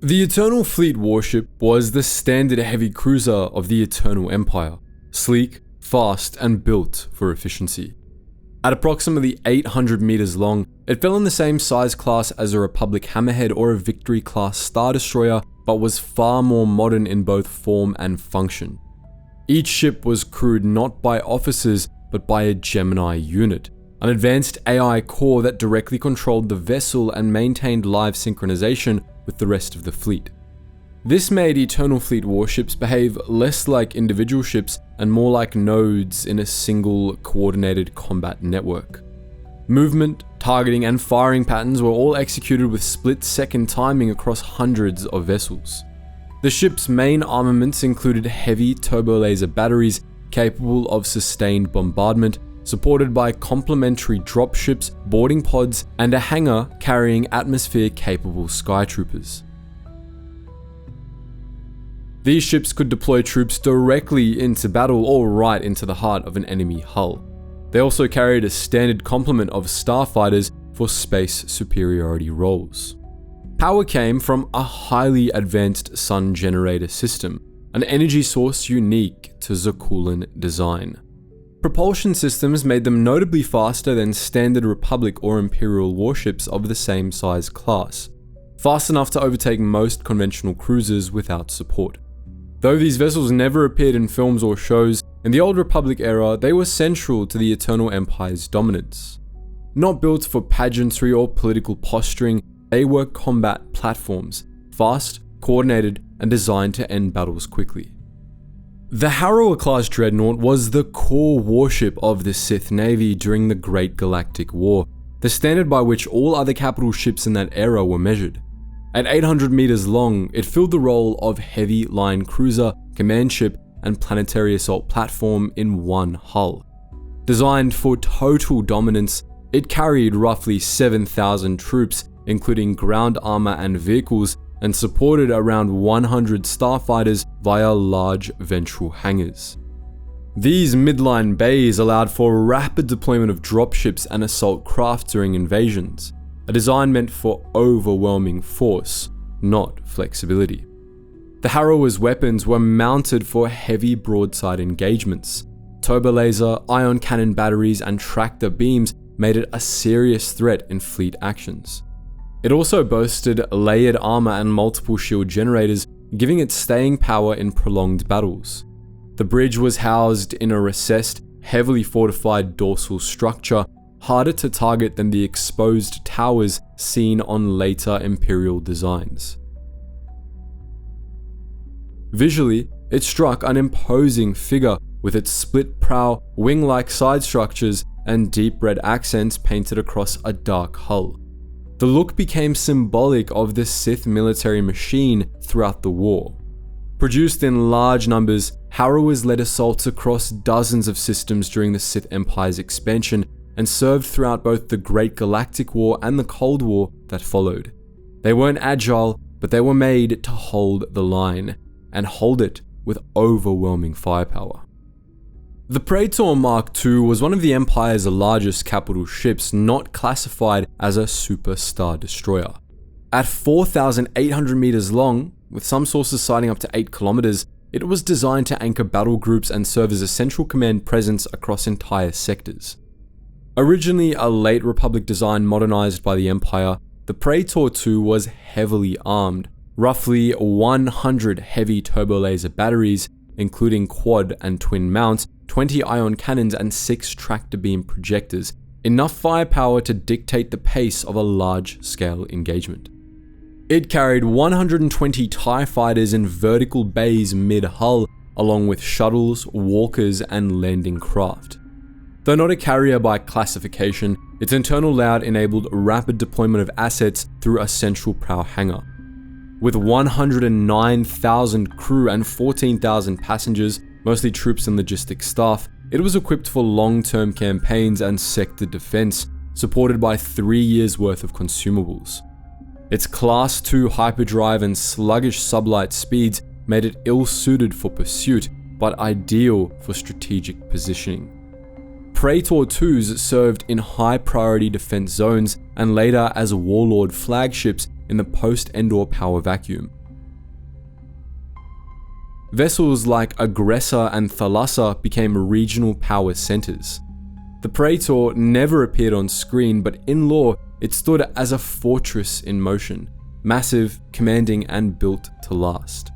The Eternal Fleet warship was the standard heavy cruiser of the Eternal Empire, sleek, fast, and built for efficiency. At approximately 800 meters long, it fell in the same size class as a Republic Hammerhead or a Victory-class Star Destroyer, but was far more modern in both form and function. Each ship was crewed not by officers, but by a Gemini unit, an advanced AI core that directly controlled the vessel and maintained live synchronization with the rest of the fleet. This made Eternal Fleet warships behave less like individual ships and more like nodes in a single coordinated combat network. Movement, targeting, and firing patterns were all executed with split-second timing across hundreds of vessels. The ship's main armaments included heavy turbolaser batteries capable of sustained bombardment, supported by complementary dropships, boarding pods, and a hangar carrying atmosphere-capable skytroopers. These ships could deploy troops directly into battle or right into the heart of an enemy hull. They also carried a standard complement of starfighters for space superiority roles. Power came from a highly advanced sun generator system, an energy source unique to Zakuulan design. Propulsion systems made them notably faster than standard Republic or Imperial warships of the same size class, fast enough to overtake most conventional cruisers without support. Though these vessels never appeared in films or shows, in the Old Republic era, they were central to the Eternal Empire's dominance. Not built for pageantry or political posturing, they were combat platforms, fast, coordinated, and designed to end battles quickly. The Harrower-class dreadnought was the core warship of the Sith Navy during the Great Galactic War, the standard by which all other capital ships in that era were measured. At 800 meters long, it filled the role of heavy line cruiser, command ship, and planetary assault platform in one hull. Designed for total dominance, it carried roughly 7,000 troops, including ground armor and vehicles, and supported around 100 starfighters via large ventral hangars. These midline bays allowed for rapid deployment of dropships and assault craft during invasions, a design meant for overwhelming force, not flexibility. The Harrower's weapons were mounted for heavy broadside engagements. Turbolaser, ion cannon batteries, and tractor beams made it a serious threat in fleet actions. It also boasted layered armor and multiple shield generators, giving it staying power in prolonged battles. The bridge was housed in a recessed, heavily fortified dorsal structure, harder to target than the exposed towers seen on later Imperial designs. Visually, it struck an imposing figure with its split prow, wing-like side structures, and deep red accents painted across a dark hull. The look became symbolic of the Sith military machine throughout the war. Produced in large numbers, Harrowers led assaults across dozens of systems during the Sith Empire's expansion and served throughout both the Great Galactic War and the Cold War that followed. They weren't agile, but they were made to hold the line, and hold it with overwhelming firepower. The Praetor Mark II was one of the Empire's largest capital ships not classified as a super star destroyer. At 4,800 meters long, with some sources citing up to 8 kilometers, it was designed to anchor battle groups and serve as a central command presence across entire sectors. Originally a late Republic design modernized by the Empire, the Praetor II was heavily armed, roughly 100 heavy turbolaser batteries, including quad and twin mounts, 20 ion cannons, and 6 tractor beam projectors, enough firepower to dictate the pace of a large-scale engagement. It carried 120 TIE fighters in vertical bays mid-hull, along with shuttles, walkers, and landing craft. Though not a carrier by classification, its internal layout enabled rapid deployment of assets through a central prow hangar. With 109,000 crew and 14,000 passengers, mostly troops and logistics staff, it was equipped for long-term campaigns and sector defense, supported by 3 years' worth of consumables. Its Class II hyperdrive and sluggish sublight speeds made it ill-suited for pursuit, but ideal for strategic positioning. Praetor IIs served in high-priority defense zones and later as warlord flagships in the post-Endor power vacuum. Vessels like Aggressor and Thalassa became regional power centers. The Praetor never appeared on screen, but in lore, it stood as a fortress in motion, massive, commanding, and built to last.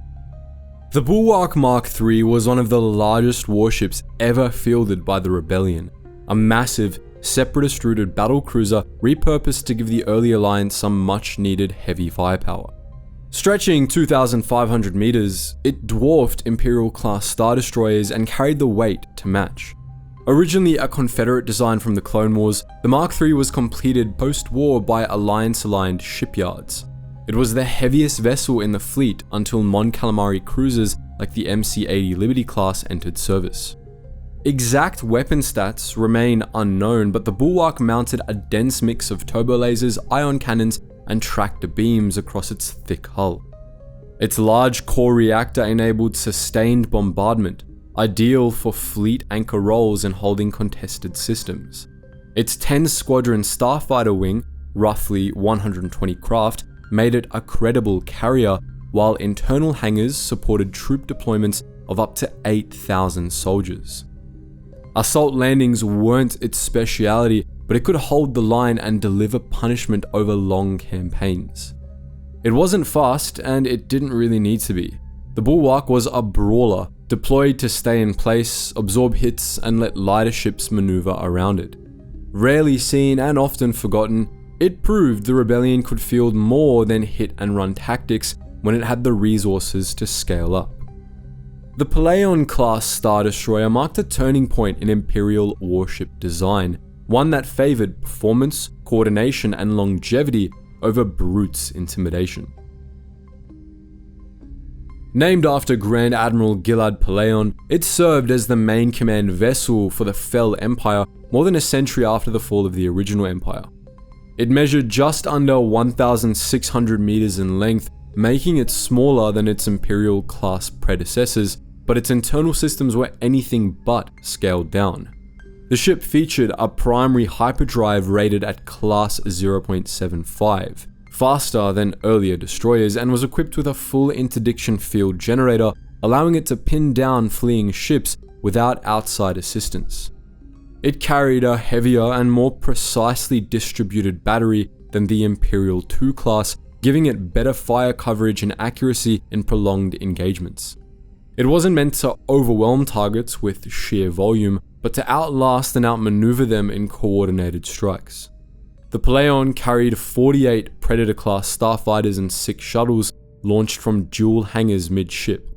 The Bulwark Mark III was one of the largest warships ever fielded by the Rebellion, a massive, separatist-rooted battlecruiser repurposed to give the early Alliance some much-needed heavy firepower. Stretching 2,500 meters, it dwarfed Imperial-class Star Destroyers and carried the weight to match. Originally a Confederate design from the Clone Wars, the Mark III was completed post-war by Alliance-aligned shipyards. It was the heaviest vessel in the fleet until Mon Calamari cruisers like the MC-80 Liberty class entered service. Exact weapon stats remain unknown, but the Bulwark mounted a dense mix of turbolasers, ion cannons, and tractor beams across its thick hull. Its large core reactor enabled sustained bombardment, ideal for fleet anchor roles and holding contested systems. Its 10-squadron starfighter wing, roughly 120 craft, made it a credible carrier, while internal hangars supported troop deployments of up to 8,000 soldiers. Assault landings weren't its speciality, but it could hold the line and deliver punishment over long campaigns. It wasn't fast, and it didn't really need to be. The Bulwark was a brawler, deployed to stay in place, absorb hits, and let lighter ships maneuver around it. Rarely seen and often forgotten, it proved the Rebellion could field more than hit-and-run tactics when it had the resources to scale up. The Paleon-class Star Destroyer marked a turning point in Imperial warship design, one that favored performance, coordination, and longevity over brute intimidation. Named after Grand Admiral Gilad Paleon, it served as the main command vessel for the Fel Empire more than a century after the fall of the original Empire. It measured just under 1,600 meters in length, making it smaller than its Imperial-class predecessors, but its internal systems were anything but scaled down. The ship featured a primary hyperdrive rated at Class 0.75, faster than earlier destroyers, and was equipped with a full interdiction field generator, allowing it to pin down fleeing ships without outside assistance. It carried a heavier and more precisely distributed battery than the Imperial II class, giving it better fire coverage and accuracy in prolonged engagements. It wasn't meant to overwhelm targets with sheer volume, but to outlast and outmaneuver them in coordinated strikes. The Paleon carried 48 Predator-class starfighters and 6 shuttles launched from dual hangars mid-ship.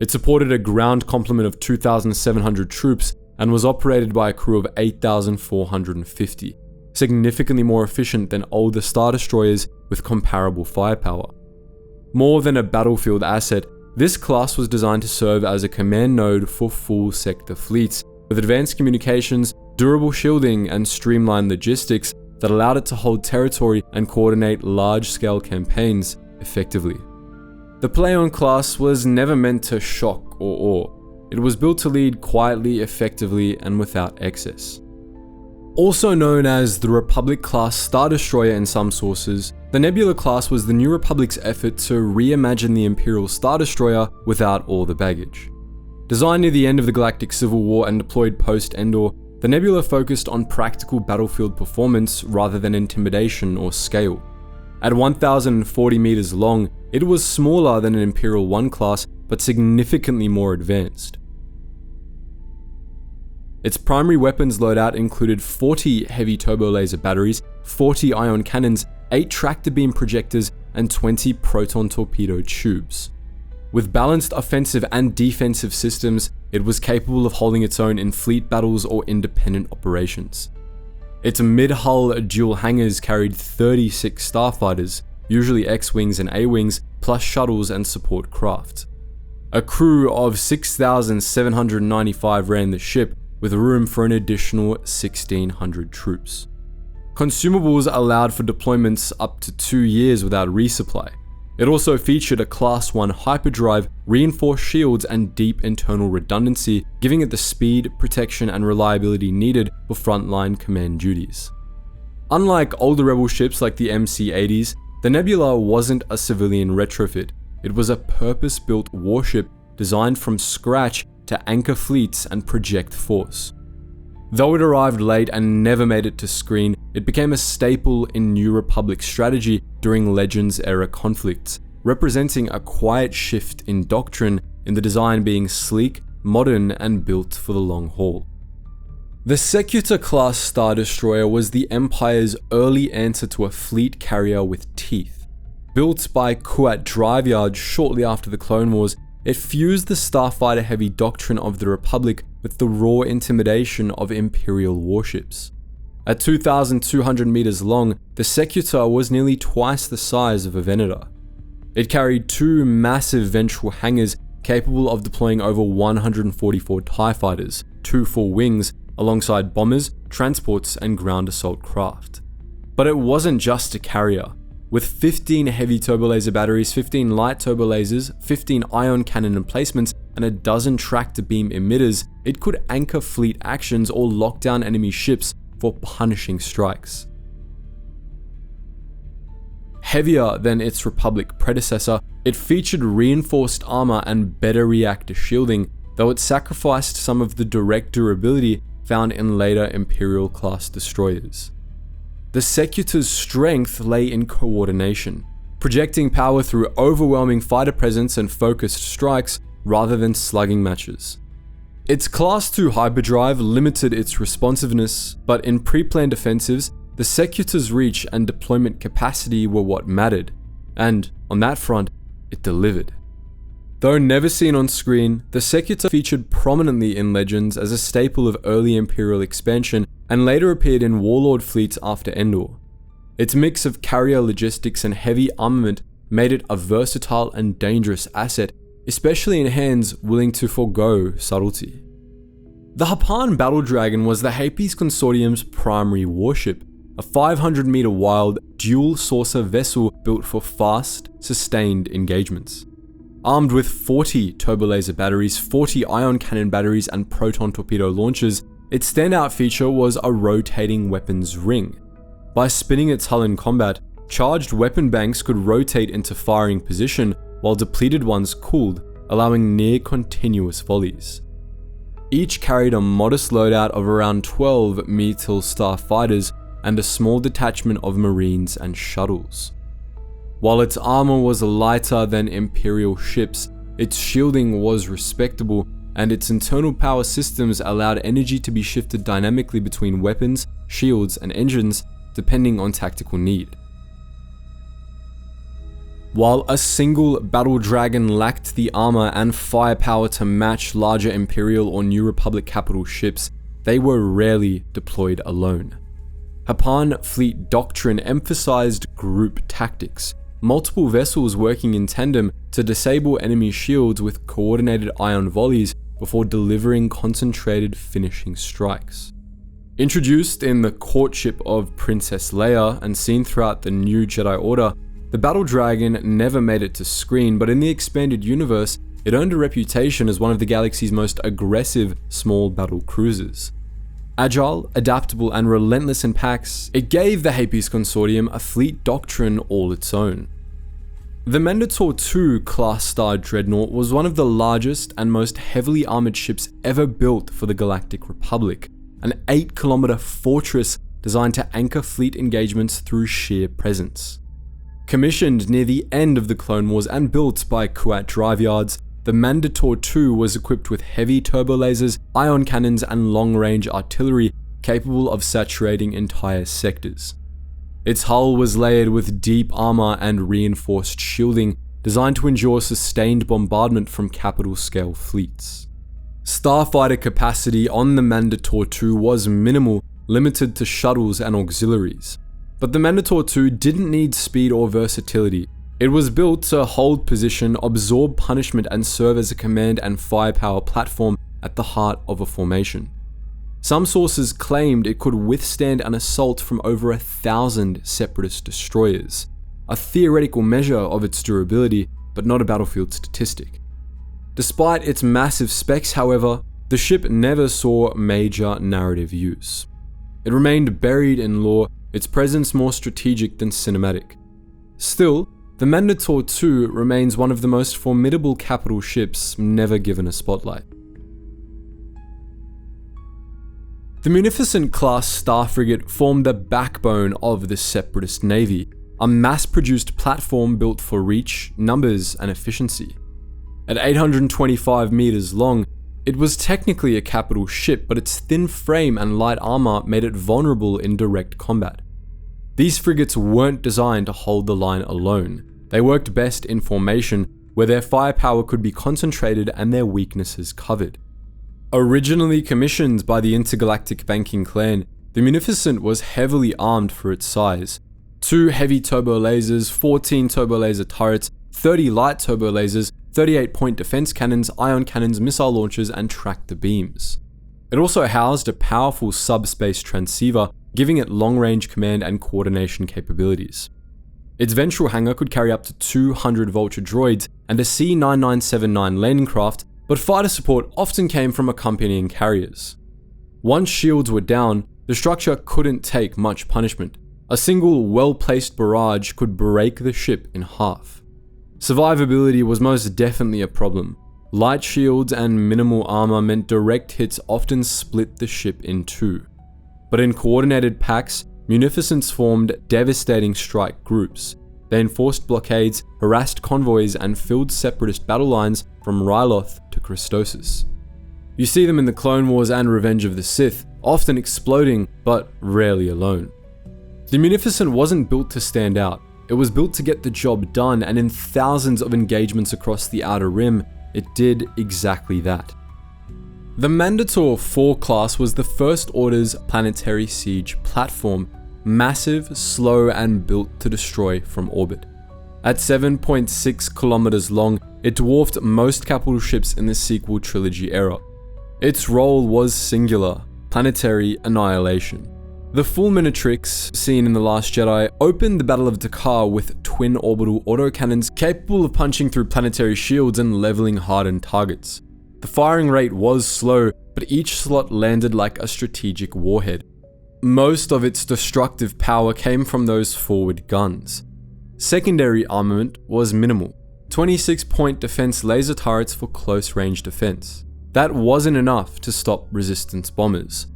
It supported a ground complement of 2,700 troops and was operated by a crew of 8,450, significantly more efficient than older Star Destroyers with comparable firepower. More than a battlefield asset, this class was designed to serve as a command node for full sector fleets, with advanced communications, durable shielding, and streamlined logistics that allowed it to hold territory and coordinate large-scale campaigns effectively. The Paleon class was never meant to shock or awe. It was built to lead quietly, effectively, and without excess. Also known as the Republic-class Star Destroyer in some sources, the Nebula class was the New Republic's effort to reimagine the Imperial Star Destroyer without all the baggage. Designed near the end of the Galactic Civil War and deployed post-Endor, the Nebula focused on practical battlefield performance rather than intimidation or scale. At 1,040 meters long, it was smaller than an Imperial I class, but significantly more advanced. Its primary weapons loadout included 40 heavy turbolaser batteries, 40 ion cannons, 8 tractor beam projectors, and 20 proton torpedo tubes. With balanced offensive and defensive systems, it was capable of holding its own in fleet battles or independent operations. Its mid-hull dual hangars carried 36 starfighters, usually X-Wings and A-Wings, plus shuttles and support craft. A crew of 6,795 ran the ship, with room for an additional 1,600 troops. Consumables allowed for deployments up to 2 years without resupply. It also featured a Class 1 hyperdrive, reinforced shields, and deep internal redundancy, giving it the speed, protection, and reliability needed for frontline command duties. Unlike older Rebel ships like the MC-80s, The Nebula wasn't a civilian retrofit, it was a purpose-built warship designed from scratch to anchor fleets and project force. Though it arrived late and never made it to screen, it became a staple in New Republic strategy during Legends-era conflicts, representing a quiet shift in doctrine, in the design being sleek, modern, and built for the long haul. The Secutor-class Star Destroyer was the Empire's early answer to a fleet carrier with teeth. Built by Kuat Drive Yards shortly after the Clone Wars, it fused the starfighter-heavy doctrine of the Republic with the raw intimidation of Imperial warships. At 2,200 meters long, the Secutor was nearly twice the size of a Venator. It carried two massive ventral hangars capable of deploying over 144 TIE fighters, 2 full wings, alongside bombers, transports, and ground assault craft. But it wasn't just a carrier. With 15 heavy turbolaser batteries, 15 light turbolasers, 15 ion cannon emplacements, and a dozen tractor-beam emitters, it could anchor fleet actions or lock down enemy ships for punishing strikes. Heavier than its Republic predecessor, it featured reinforced armor and better reactor shielding, though it sacrificed some of the direct durability found in later Imperial-class destroyers. The Secutor's strength lay in coordination, projecting power through overwhelming fighter presence and focused strikes rather than slugging matches. Its Class 2 hyperdrive limited its responsiveness, but in pre-planned offensives, the Secutor's reach and deployment capacity were what mattered, and on that front, it delivered. Though never seen on screen, the Secutor featured prominently in Legends as a staple of early Imperial expansion and later appeared in Warlord fleets after Endor. Its mix of carrier logistics and heavy armament made it a versatile and dangerous asset, especially in hands willing to forego subtlety. The Hapan Battle Dragon was the Hapes Consortium's primary warship, a 500-meter wide, dual-saucer vessel built for fast, sustained engagements. Armed with 40 turbolaser batteries, 40 ion cannon batteries, and proton torpedo launchers, its standout feature was a rotating weapons ring. By spinning its hull in combat, charged weapon banks could rotate into firing position, while depleted ones cooled, allowing near-continuous volleys. Each carried a modest loadout of around 12 Meatil Star fighters and a small detachment of Marines and shuttles. While its armor was lighter than Imperial ships, its shielding was respectable, and its internal power systems allowed energy to be shifted dynamically between weapons, shields, and engines, depending on tactical need. While a single Battle Dragon lacked the armor and firepower to match larger Imperial or New Republic capital ships, they were rarely deployed alone. Hapan Fleet Doctrine emphasized group tactics, multiple vessels working in tandem to disable enemy shields with coordinated ion volleys before delivering concentrated finishing strikes. Introduced in the courtship of Princess Leia and seen throughout the New Jedi Order, the Battle Dragon never made it to screen, but in the expanded universe, it earned a reputation as one of the galaxy's most aggressive small battle cruisers. Agile, adaptable, and relentless in packs, it gave the Hapes Consortium a fleet doctrine all its own. The Mendator II class Star Dreadnought was one of the largest and most heavily armored ships ever built for the Galactic Republic, an 8-kilometer fortress designed to anchor fleet engagements through sheer presence. Commissioned near the end of the Clone Wars and built by Kuat Drive Yards, the Mendator II was equipped with heavy turbolasers, ion cannons, and long-range artillery capable of saturating entire sectors. Its hull was layered with deep armor and reinforced shielding, designed to endure sustained bombardment from capital-scale fleets. Starfighter capacity on the Mendator II was minimal, limited to shuttles and auxiliaries. But the Mendator II didn't need speed or versatility. It was built to hold position, absorb punishment, and serve as a command and firepower platform at the heart of a formation. Some sources claimed it could withstand an assault from over 1,000 Separatist destroyers, a theoretical measure of its durability, but not a battlefield statistic. Despite its massive specs, however, the ship never saw major narrative use. It remained buried in lore, its presence more strategic than cinematic. Still, the Venator II remains one of the most formidable capital ships never given a spotlight. The Munificent class star frigate formed the backbone of the Separatist Navy, a mass-produced platform built for reach, numbers, and efficiency. At 825 meters long, it was technically a capital ship, but its thin frame and light armor made it vulnerable in direct combat. These frigates weren't designed to hold the line alone. They worked best in formation, where their firepower could be concentrated and their weaknesses covered. Originally commissioned by the Intergalactic Banking Clan, the Munificent was heavily armed for its size. 2 heavy turbolasers, 14 turbolaser turrets, 30 light turbolasers, 38-point defense cannons, ion cannons, missile launchers, and tractor beams. It also housed a powerful subspace transceiver, giving it long-range command and coordination capabilities. Its ventral hangar could carry up to 200 Vulture droids and a C-9979 landing craft, but fighter support often came from accompanying carriers. Once shields were down, the structure couldn't take much punishment. A single well-placed barrage could break the ship in half. Survivability was most definitely a problem. Light shields and minimal armor meant direct hits often split the ship in two. But in coordinated packs, Munificents formed devastating strike groups. They enforced blockades, harassed convoys, and filled Separatist battle lines from Ryloth to Christosis. You see them in the Clone Wars and Revenge of the Sith, often exploding, but rarely alone. The Munificent wasn't built to stand out. It was built to get the job done, and in thousands of engagements across the Outer Rim, it did exactly that. The Mandator IV class was the First Order's planetary siege platform, massive, slow, and built to destroy from orbit. At 7.6 kilometers long, it dwarfed most capital ships in the sequel trilogy era. Its role was singular: planetary annihilation. The Fulminatrix, seen in The Last Jedi, opened the Battle of Dakar with twin orbital autocannons capable of punching through planetary shields and leveling hardened targets. The firing rate was slow, but each slot landed like a strategic warhead. Most of its destructive power came from those forward guns. Secondary armament was minimal: 26-point defense laser turrets for close-range defense. That wasn't enough to stop resistance bombers.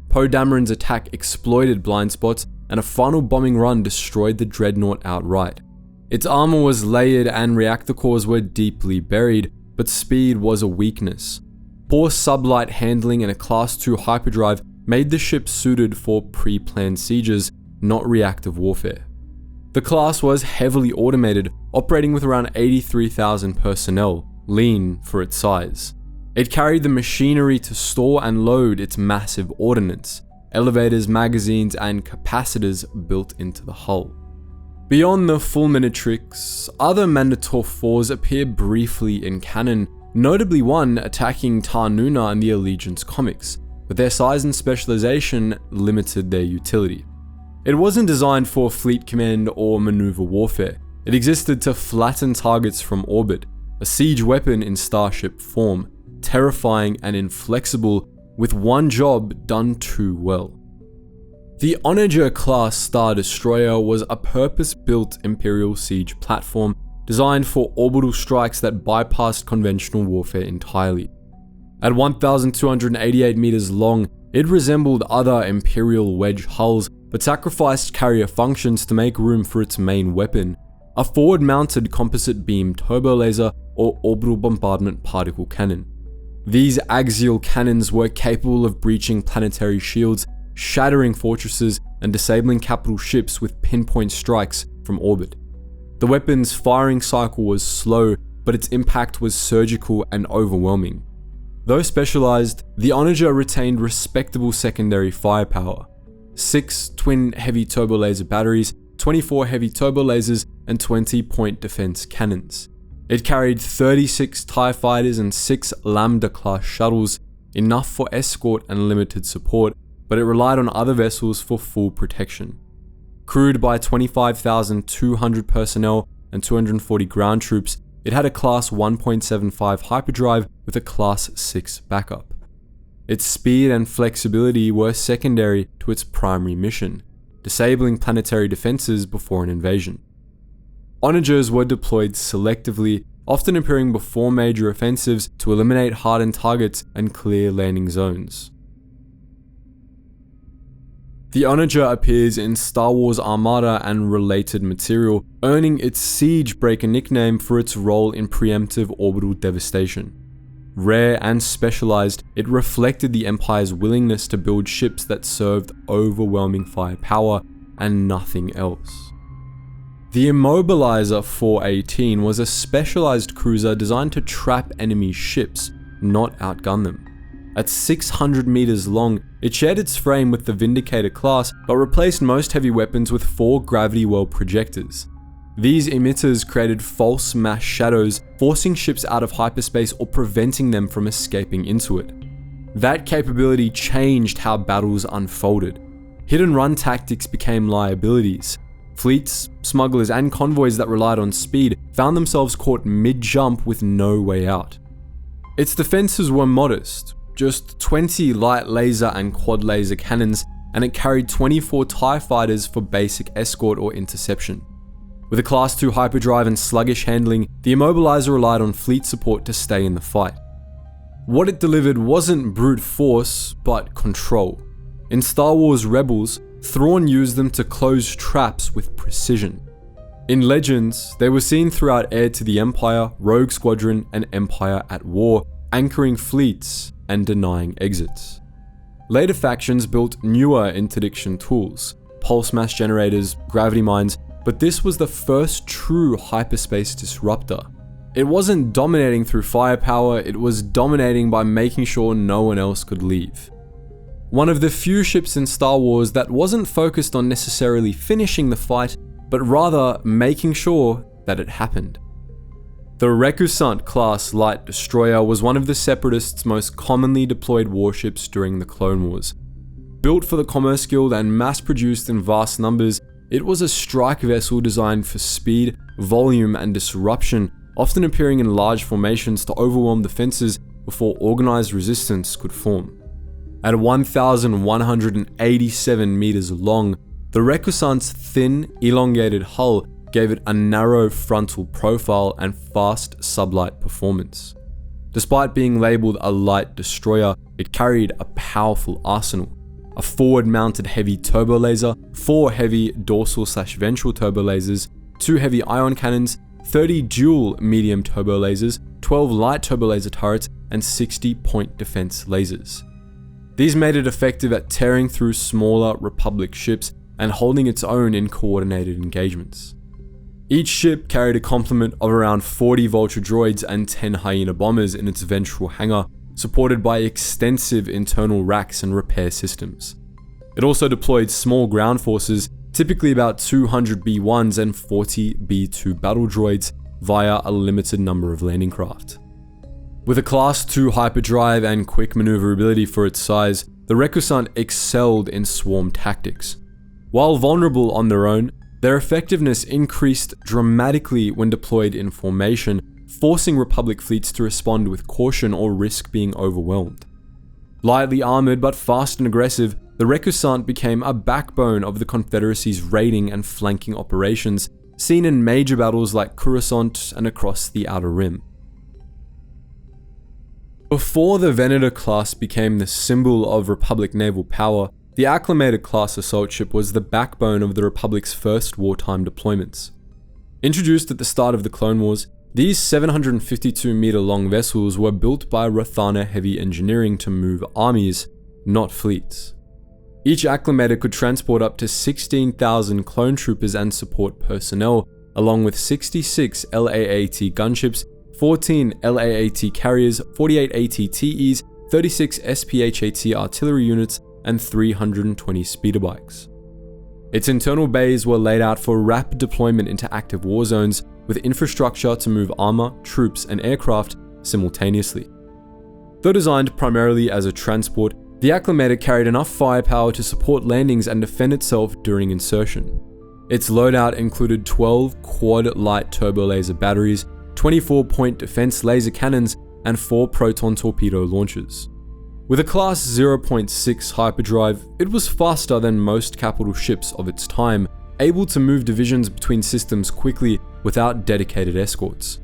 Poe Dameron's attack exploited blind spots, and a final bombing run destroyed the Dreadnought outright. Its armor was layered and reactor cores were deeply buried, but speed was a weakness. Poor sublight handling and a Class II hyperdrive made the ship suited for pre-planned sieges, not reactive warfare. The class was heavily automated, operating with around 83,000 personnel, lean for its size. It carried the machinery to store and load its massive ordnance, elevators, magazines, and capacitors built into the hull. Beyond the Fulminatrix, other Mandator IVs appear briefly in canon, notably one attacking Tarnuna in the Allegiance comics, but their size and specialization limited their utility. It wasn't designed for fleet command or maneuver warfare. It existed to flatten targets from orbit, a siege weapon in starship form, terrifying and inflexible, with one job done too well. The Onager-class Star Destroyer was a purpose-built Imperial siege platform designed for orbital strikes that bypassed conventional warfare entirely. At 1,288 meters long, it resembled other Imperial wedge hulls, but sacrificed carrier functions to make room for its main weapon, a forward-mounted composite beam turbolaser or orbital bombardment particle cannon. These axial cannons were capable of breaching planetary shields, shattering fortresses, and disabling capital ships with pinpoint strikes from orbit. The weapon's firing cycle was slow, but its impact was surgical and overwhelming. Though specialized, the Onager retained respectable secondary firepower: 6 twin heavy turbolaser batteries, 24 heavy turbolasers, and 20-point defense cannons. It carried 36 TIE fighters and 6 Lambda-class shuttles, enough for escort and limited support, but it relied on other vessels for full protection. Crewed by 25,200 personnel and 240 ground troops, it had a Class 1.75 hyperdrive with a Class 6 backup. Its speed and flexibility were secondary to its primary mission: disabling planetary defenses before an invasion. onagers were deployed selectively, often appearing before major offensives to eliminate hardened targets and clear landing zones. The onager appears in Star Wars Armada and related material, earning its Siege Breaker nickname for its role in preemptive orbital devastation. Rare and specialized, it reflected the Empire's willingness to build ships that served overwhelming firepower and nothing else. The Immobilizer 418 was a specialized cruiser designed to trap enemy ships, not outgun them. At 600 meters long, it shared its frame with the Vindicator class, but replaced most heavy weapons with 4 gravity well projectors. These emitters created false mass shadows, forcing ships out of hyperspace or preventing them from escaping into it. That capability changed how battles unfolded. Hit-and-run tactics became liabilities. Fleets, smugglers, and convoys that relied on speed found themselves caught mid-jump with no way out. Its defenses were modest, just 20 light laser and quad laser cannons, and it carried 24 TIE fighters for basic escort or interception. With a Class 2 hyperdrive and sluggish handling, the Immobilizer relied on fleet support to stay in the fight. What it delivered wasn't brute force, but control. In Star Wars Rebels, Thrawn used them to close traps with precision. In Legends, they were seen throughout Heir to the Empire, Rogue Squadron, and Empire at War, anchoring fleets and denying exits. Later factions built newer interdiction tools, pulse mass generators, gravity mines, but this was the first true hyperspace disruptor. It wasn't dominating through firepower, it was dominating by making sure no one else could leave. One of the few ships in Star Wars that wasn't focused on necessarily finishing the fight, but rather making sure that it happened. The Recusant class light destroyer was one of the Separatists' most commonly deployed warships during the Clone Wars. Built for the Commerce Guild and mass-produced in vast numbers, it was a strike vessel designed for speed, volume, and disruption, often appearing in large formations to overwhelm defenses before organized resistance could form. At 1,187 meters long, the Recusant's thin, elongated hull gave it a narrow frontal profile and fast sublight performance. Despite being labeled a light destroyer, it carried a powerful arsenal. A forward-mounted heavy turbolaser, 4 heavy dorsal/ventral turbolasers, 2 heavy ion cannons, 30 dual medium turbolasers, 12 light turbolaser turrets, and 60 point defense lasers. These made it effective at tearing through smaller Republic ships and holding its own in coordinated engagements. Each ship carried a complement of around 40 Vulture droids and 10 Hyena bombers in its ventral hangar, supported by extensive internal racks and repair systems. It also deployed small ground forces, typically about 200 B1s and 40 B2 battle droids, via a limited number of landing craft. With a Class 2 hyperdrive and quick maneuverability for its size, the Recusant excelled in swarm tactics. While vulnerable on their own, their effectiveness increased dramatically when deployed in formation, forcing Republic fleets to respond with caution or risk being overwhelmed. Lightly armored but fast and aggressive, the Recusant became a backbone of the Confederacy's raiding and flanking operations, seen in major battles like Coruscant and across the Outer Rim. Before the Venator class became the symbol of Republic naval power, the Acclimated class assault ship was the backbone of the Republic's first wartime deployments. Introduced at the start of the Clone Wars, these 752-meter long vessels were built by Rathana Heavy Engineering to move armies, not fleets. Each Acclimated could transport up to 16,000 clone troopers and support personnel, along with 66 LAAT gunships, 14 LAAT carriers, 48 ATTEs, 36 SPHAT artillery units, and 320 speeder bikes. Its internal bays were laid out for rapid deployment into active war zones, with infrastructure to move armor, troops, and aircraft simultaneously. Though designed primarily as a transport, the Acclimated carried enough firepower to support landings and defend itself during insertion. Its loadout included 12 quad light turbolaser batteries, 24 point defense laser cannons, and 4 proton torpedo launchers. With a Class 0.6 hyperdrive, it was faster than most capital ships of its time, able to move divisions between systems quickly without dedicated escorts.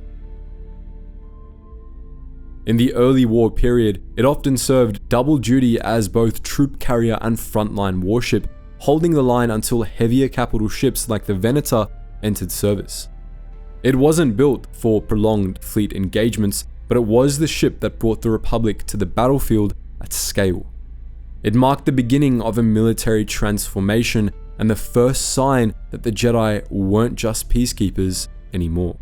In the early war period, it often served double duty as both troop carrier and frontline warship, holding the line until heavier capital ships like the Venator entered service. It wasn't built for prolonged fleet engagements, but it was the ship that brought the Republic to the battlefield at scale. It marked the beginning of a military transformation and the first sign that the Jedi weren't just peacekeepers anymore.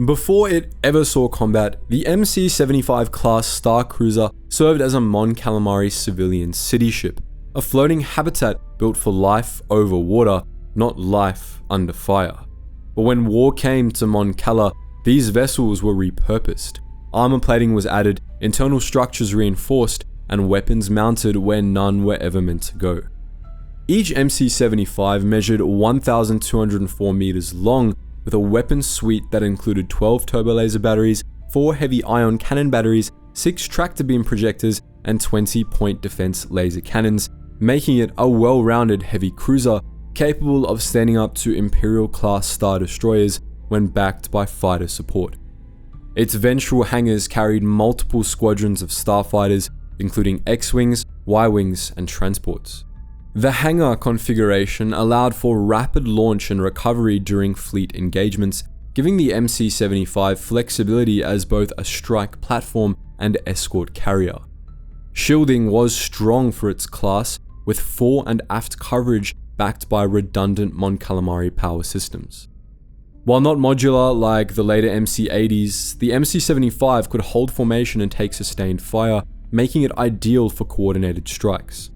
Before it ever saw combat, the MC-75 class Star Cruiser served as a Mon Calamari civilian city ship, a floating habitat built for life over water, not life under fire. But when war came to Mon Cala, these vessels were repurposed. Armor plating was added, internal structures reinforced, and weapons mounted where none were ever meant to go. Each MC-75 measured 1,204 meters long, with a weapons suite that included 12 turbolaser batteries, 4 heavy ion cannon batteries, 6 tractor beam projectors, and 20 point defense laser cannons, making it a well-rounded heavy cruiser capable of standing up to Imperial-class Star Destroyers when backed by fighter support. Its ventral hangars carried multiple squadrons of starfighters, including X-Wings, Y-Wings, and transports. The hangar configuration allowed for rapid launch and recovery during fleet engagements, giving the MC-75 flexibility as both a strike platform and escort carrier. Shielding was strong for its class, with fore and aft coverage backed by redundant Mon Calamari power systems. While not modular like the later MC-80s, the MC-75 could hold formation and take sustained fire, making it ideal for coordinated strikes.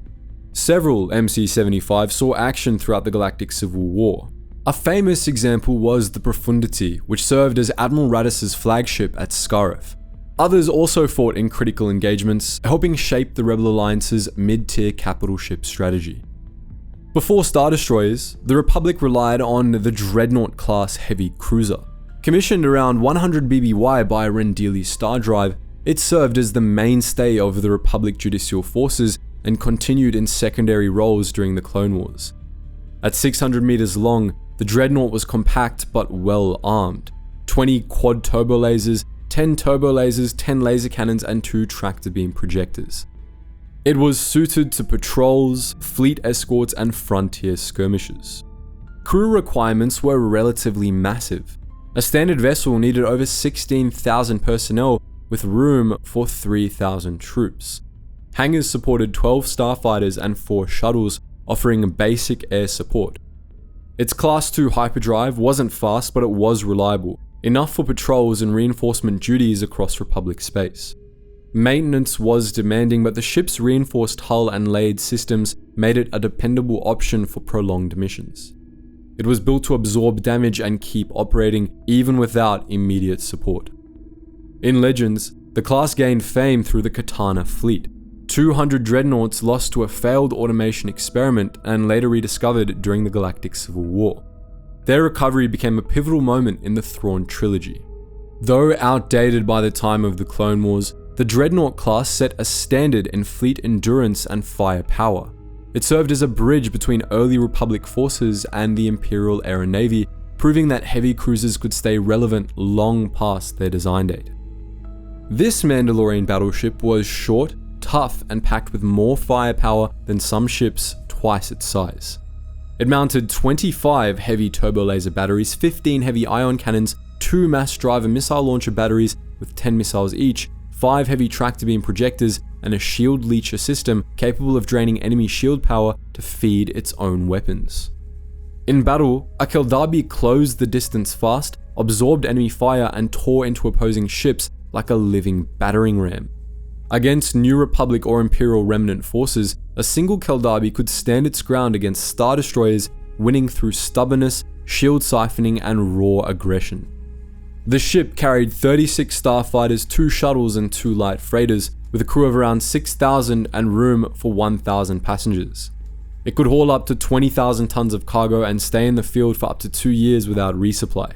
Several MC-75 saw action throughout the Galactic Civil War. A famous example was the Profundity, which served as Admiral Raddus's flagship at Scarif. Others also fought in critical engagements, helping shape the Rebel Alliance's mid-tier capital ship strategy. Before Star Destroyers, the Republic relied on the Dreadnought-class heavy cruiser. Commissioned around 100 BBY by Rendili's Star Drive, it served as the mainstay of the Republic Judicial Forces and continued in secondary roles during the Clone Wars. At 600 meters long, the Dreadnought was compact but well armed. 20 quad turbolasers, 10 turbolasers, 10 laser cannons, and 2 tractor beam projectors. It was suited to patrols, fleet escorts, and frontier skirmishes. Crew requirements were relatively massive. A standard vessel needed over 16,000 personnel with room for 3,000 troops. Hangars supported 12 starfighters and 4 shuttles, offering basic air support. Its Class 2 hyperdrive wasn't fast, but it was reliable, enough for patrols and reinforcement duties across Republic space. Maintenance was demanding, but the ship's reinforced hull and laid systems made it a dependable option for prolonged missions. It was built to absorb damage and keep operating even without immediate support. In Legends, the class gained fame through the Katana fleet. 200 dreadnoughts lost to a failed automation experiment and later rediscovered during the Galactic Civil War. Their recovery became a pivotal moment in the Thrawn trilogy. Though outdated by the time of the Clone Wars, the Dreadnought class set a standard in fleet endurance and firepower. It served as a bridge between early Republic forces and the Imperial Air and Navy, proving that heavy cruisers could stay relevant long past their design date. This Mandalorian battleship was short, tough, and packed with more firepower than some ships twice its size. It mounted 25 heavy turbolaser batteries, 15 heavy ion cannons, 2 mass driver missile launcher batteries with 10 missiles each, 5 heavy tractor beam projectors, and a shield leecher system capable of draining enemy shield power to feed its own weapons. In battle, a Keldabi closed the distance fast, absorbed enemy fire, and tore into opposing ships like a living battering ram. Against New Republic or Imperial Remnant forces, a single Keldabi could stand its ground against Star Destroyers, winning through stubbornness, shield siphoning, and raw aggression. The ship carried 36 starfighters, 2 shuttles, and 2 light freighters, with a crew of around 6,000 and room for 1,000 passengers. It could haul up to 20,000 tons of cargo and stay in the field for up to 2 years without resupply.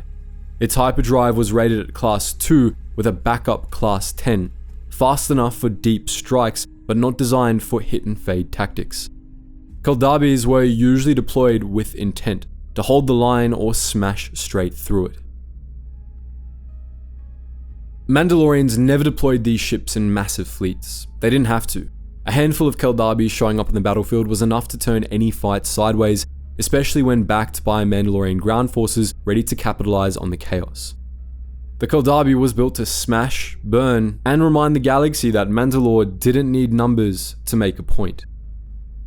Its hyperdrive was rated at Class 2 with a backup Class 10, fast enough for deep strikes, but not designed for hit and fade tactics. Keldabis were usually deployed with intent, to hold the line or smash straight through it. Mandalorians never deployed these ships in massive fleets. They didn't have to. A handful of Keldarbis showing up in the battlefield was enough to turn any fight sideways, especially when backed by Mandalorian ground forces ready to capitalize on the chaos. The Keldarbi was built to smash, burn, and remind the galaxy that Mandalore didn't need numbers to make a point.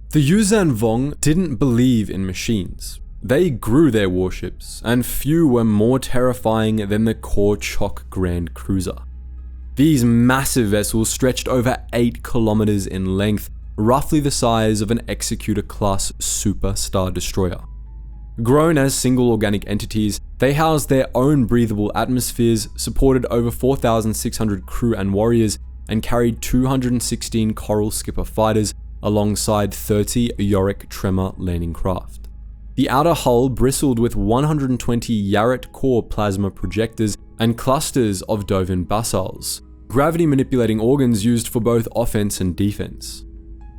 The Yuuzhan Vong didn't believe in machines. They grew their warships, and few were more terrifying than the Kor-Chok Grand Cruiser. These massive vessels stretched over 8 kilometers in length, roughly the size of an Executor-class Super Star Destroyer. Grown as single organic entities, they housed their own breathable atmospheres, supported over 4,600 crew and warriors, and carried 216 Coral Skipper fighters alongside 30 Yorick Tremor landing craft. The outer hull bristled with 120 Yarret core plasma projectors and clusters of Dovin basiles, gravity-manipulating organs used for both offense and defense.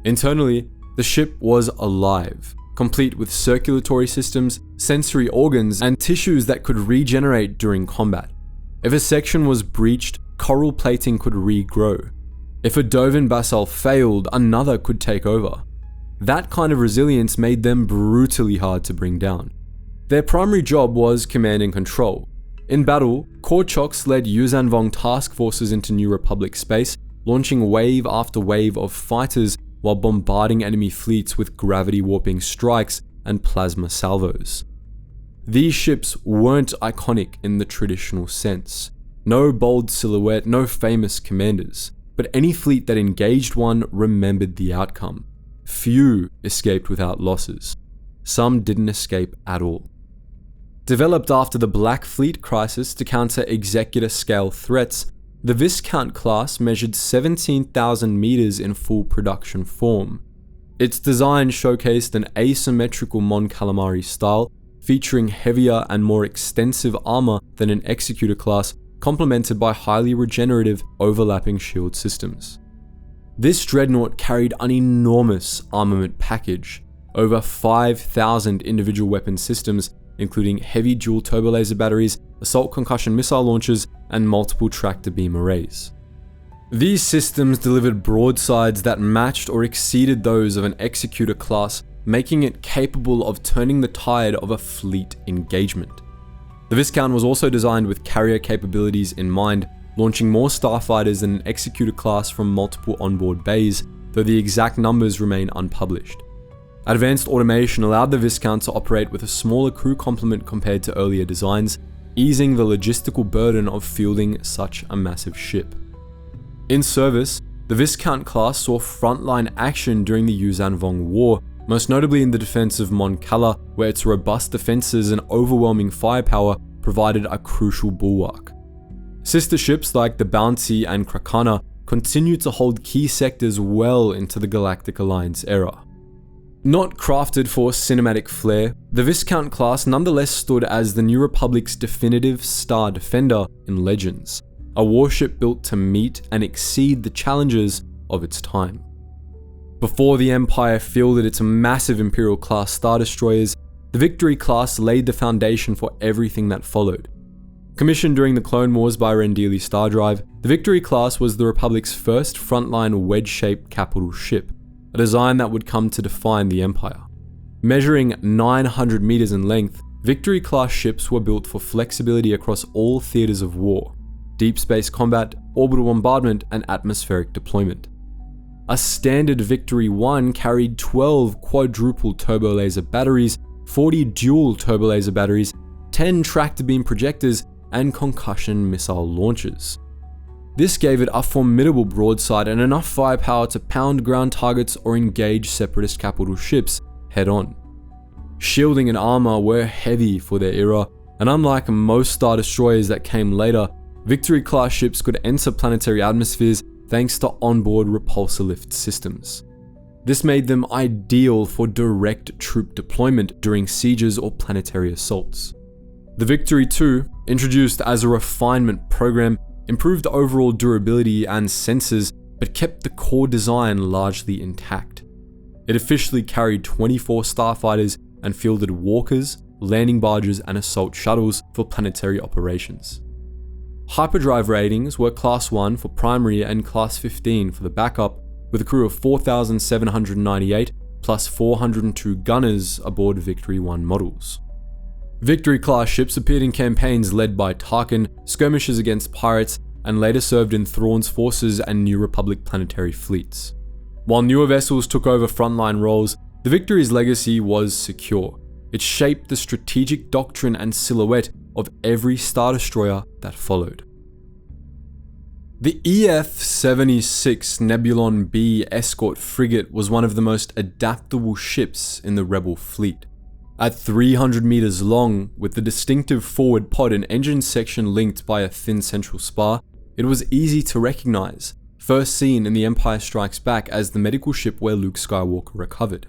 Internally, the ship was alive, complete with circulatory systems, sensory organs, and tissues that could regenerate during combat. If a section was breached, coral plating could regrow. If a Dovin basile failed, another could take over. That kind of resilience made them brutally hard to bring down. Their primary job was command and control. In battle, Kor-Choks led Yuuzhan Vong task forces into New Republic space, launching wave after wave of fighters while bombarding enemy fleets with gravity warping strikes and plasma salvos. These ships weren't iconic in the traditional sense. No bold silhouette, no famous commanders, but any fleet that engaged one remembered the outcome. Few escaped without losses. Some didn't escape at all. Developed after the Black Fleet crisis to counter executor-scale threats, the Viscount class measured 17,000 meters in full production form. Its design showcased an asymmetrical Mon Calamari style, featuring heavier and more extensive armor than an Executor class, complemented by highly regenerative, overlapping shield systems. This dreadnought carried an enormous armament package, over 5,000 individual weapon systems, including heavy dual turbolaser batteries, assault concussion missile launchers, and multiple tractor beam arrays. These systems delivered broadsides that matched or exceeded those of an Executor class, making it capable of turning the tide of a fleet engagement. The Viscount was also designed with carrier capabilities in mind, launching more starfighters than an Executor class from multiple onboard bays, though the exact numbers remain unpublished. Advanced automation allowed the Viscount to operate with a smaller crew complement compared to earlier designs, easing the logistical burden of fielding such a massive ship. In service, the Viscount class saw frontline action during the Yuuzhan Vong War, most notably in the defense of Mon Cala, where its robust defenses and overwhelming firepower provided a crucial bulwark. Sister ships like the Bounty and Krakana continued to hold key sectors well into the Galactic Alliance era. Not crafted for cinematic flair, the Viscount class nonetheless stood as the New Republic's definitive star defender in Legends, a warship built to meet and exceed the challenges of its time. Before the Empire fielded its massive Imperial-class star destroyers, the Victory class laid the foundation for everything that followed. Commissioned during the Clone Wars by Rendili Star Drive, the Victory class was the Republic's first frontline wedge-shaped capital ship, a design that would come to define the Empire. Measuring 900 meters in length, Victory class ships were built for flexibility across all theaters of war: deep space combat, orbital bombardment, and atmospheric deployment. A standard Victory 1 carried 12 quadruple turbolaser batteries, 40 dual turbolaser batteries, 10 tractor beam projectors, and concussion missile launchers. This gave it a formidable broadside and enough firepower to pound ground targets or engage separatist capital ships head-on. Shielding and armor were heavy for their era, and unlike most Star Destroyers that came later, Victory-class ships could enter planetary atmospheres thanks to onboard repulsor lift systems. This made them ideal for direct troop deployment during sieges or planetary assaults. The Victory 2, introduced as a refinement program, improved overall durability and sensors, but kept the core design largely intact. It officially carried 24 starfighters and fielded walkers, landing barges, and assault shuttles for planetary operations. Hyperdrive ratings were Class 1 for primary and Class 15 for the backup, with a crew of 4,798 plus 402 gunners aboard Victory 1 models. Victory-class ships appeared in campaigns led by Tarkin, skirmishes against pirates, and later served in Thrawn's forces and New Republic planetary fleets. While newer vessels took over frontline roles, the Victory's legacy was secure. It shaped the strategic doctrine and silhouette of every Star Destroyer that followed. The EF-76 Nebulon B escort frigate was one of the most adaptable ships in the Rebel fleet. At 300 meters long, with the distinctive forward pod and engine section linked by a thin central spar, it was easy to recognize, first seen in The Empire Strikes Back as the medical ship where Luke Skywalker recovered.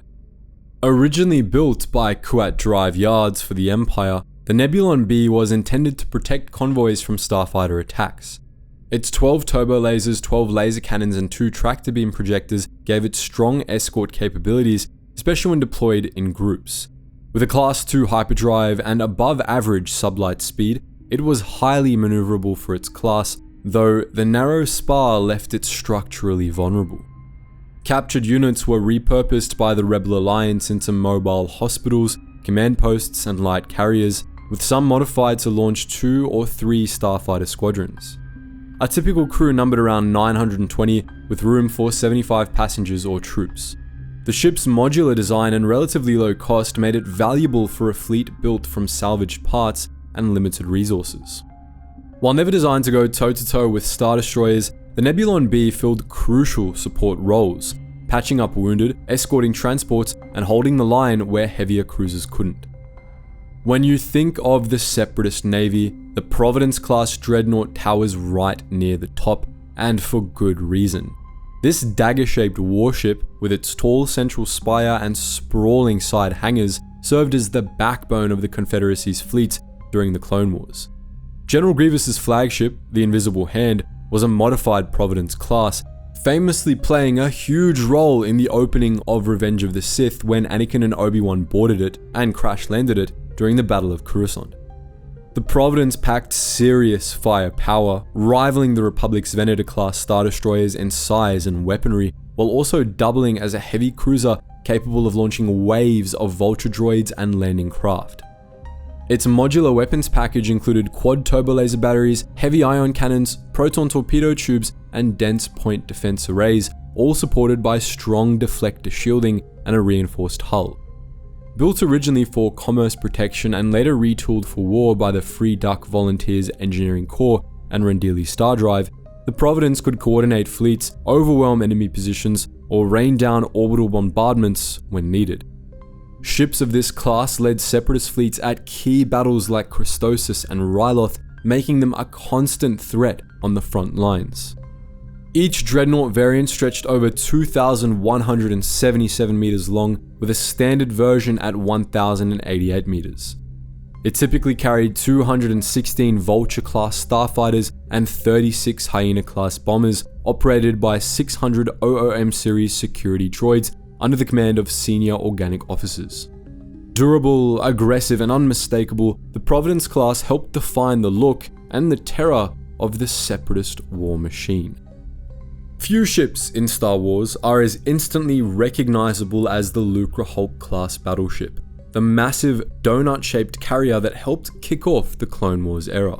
Originally built by Kuat Drive Yards for the Empire, the Nebulon B was intended to protect convoys from starfighter attacks. Its 12 turbolasers, 12 laser cannons, and 2 tractor beam projectors gave it strong escort capabilities, especially when deployed in groups. With a Class 2 hyperdrive and above average sublight speed, it was highly maneuverable for its class, though the narrow spar left it structurally vulnerable. Captured units were repurposed by the Rebel Alliance into mobile hospitals, command posts, and light carriers, with some modified to launch 2 or 3 starfighter squadrons. A typical crew numbered around 920, with room for 75 passengers or troops. The ship's modular design and relatively low cost made it valuable for a fleet built from salvaged parts and limited resources. While never designed to go toe-to-toe with Star Destroyers, the Nebulon B filled crucial support roles, patching up wounded, escorting transports, and holding the line where heavier cruisers couldn't. When you think of the Separatist Navy, the Providence-class dreadnought towers right near the top, and for good reason. This dagger-shaped warship, with its tall central spire and sprawling side hangars, served as the backbone of the Confederacy's fleet during the Clone Wars. General Grievous's flagship, the Invisible Hand, was a modified Providence class, famously playing a huge role in the opening of Revenge of the Sith when Anakin and Obi-Wan boarded it and crash-landed it during the Battle of Coruscant. The Providence packed serious firepower, rivaling the Republic's Venator-class Star Destroyers in size and weaponry, while also doubling as a heavy cruiser capable of launching waves of Vulture droids and landing craft. Its modular weapons package included quad turbolaser batteries, heavy ion cannons, proton torpedo tubes, and dense point defense arrays, all supported by strong deflector shielding and a reinforced hull. Built originally for commerce protection and later retooled for war by the Free Duck Volunteers Engineering Corps and Rendili Star Drive, the Providence could coordinate fleets, overwhelm enemy positions, or rain down orbital bombardments when needed. Ships of this class led Separatist fleets at key battles like Christosis and Ryloth, making them a constant threat on the front lines. Each dreadnought variant stretched over 2,177 meters long, with a standard version at 1,088 meters. It typically carried 216 Vulture-class starfighters and 36 Hyena-class bombers, operated by 600 OOM series security droids under the command of senior organic officers. Durable, aggressive, and unmistakable, the Providence class helped define the look and the terror of the Separatist war machine. Few ships in Star Wars are as instantly recognizable as the Lucrehulk class battleship, the massive donut-shaped carrier that helped kick off the Clone Wars era.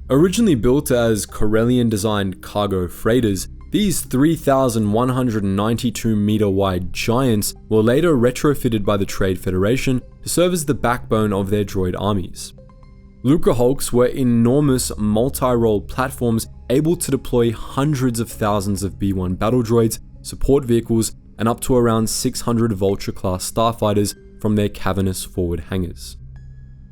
Originally built as Corellian-designed cargo freighters, these 3,192 meter wide giants were later retrofitted by the Trade Federation to serve as the backbone of their droid armies. Lucrehulks were enormous multi-role platforms able to deploy hundreds of thousands of B-1 battle droids, support vehicles, and up to around 600 Vulture-class starfighters from their cavernous forward hangars.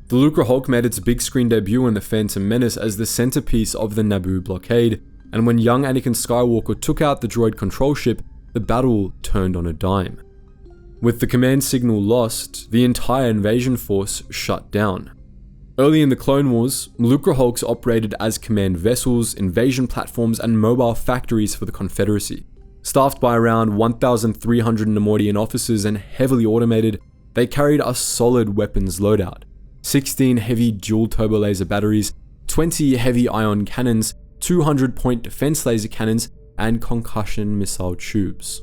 The Lucrehulk made its big screen debut in The Phantom Menace as the centerpiece of the Naboo blockade, and when young Anakin Skywalker took out the droid control ship, the battle turned on a dime. With the command signal lost, the entire invasion force shut down. Early in the Clone Wars, Lucrehulks operated as command vessels, invasion platforms, and mobile factories for the Confederacy. Staffed by around 1,300 Neimoidian officers and heavily automated, they carried a solid weapons loadout. 16 heavy dual turbolaser batteries, 20 heavy ion cannons, 200-point defense laser cannons, and concussion missile tubes.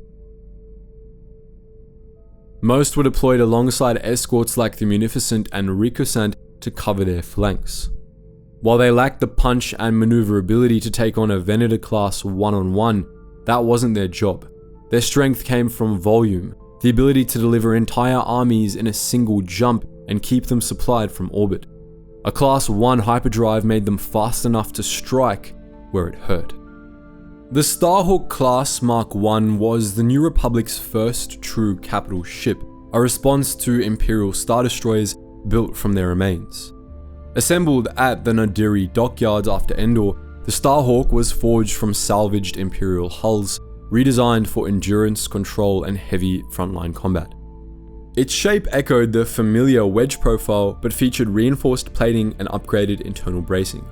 Most were deployed alongside escorts like the Munificent and Ricosant to cover their flanks. While they lacked the punch and maneuverability to take on a Venator class one-on-one, that wasn't their job. Their strength came from volume, the ability to deliver entire armies in a single jump and keep them supplied from orbit. A Class 1 hyperdrive made them fast enough to strike where it hurt. The Starhawk class Mark I was the New Republic's first true capital ship, a response to Imperial Star Destroyers built from their remains. Assembled at the Nadiri dockyards after Endor, the Starhawk was forged from salvaged Imperial hulls, redesigned for endurance, control, and heavy frontline combat. Its shape echoed the familiar wedge profile, but featured reinforced plating and upgraded internal bracing.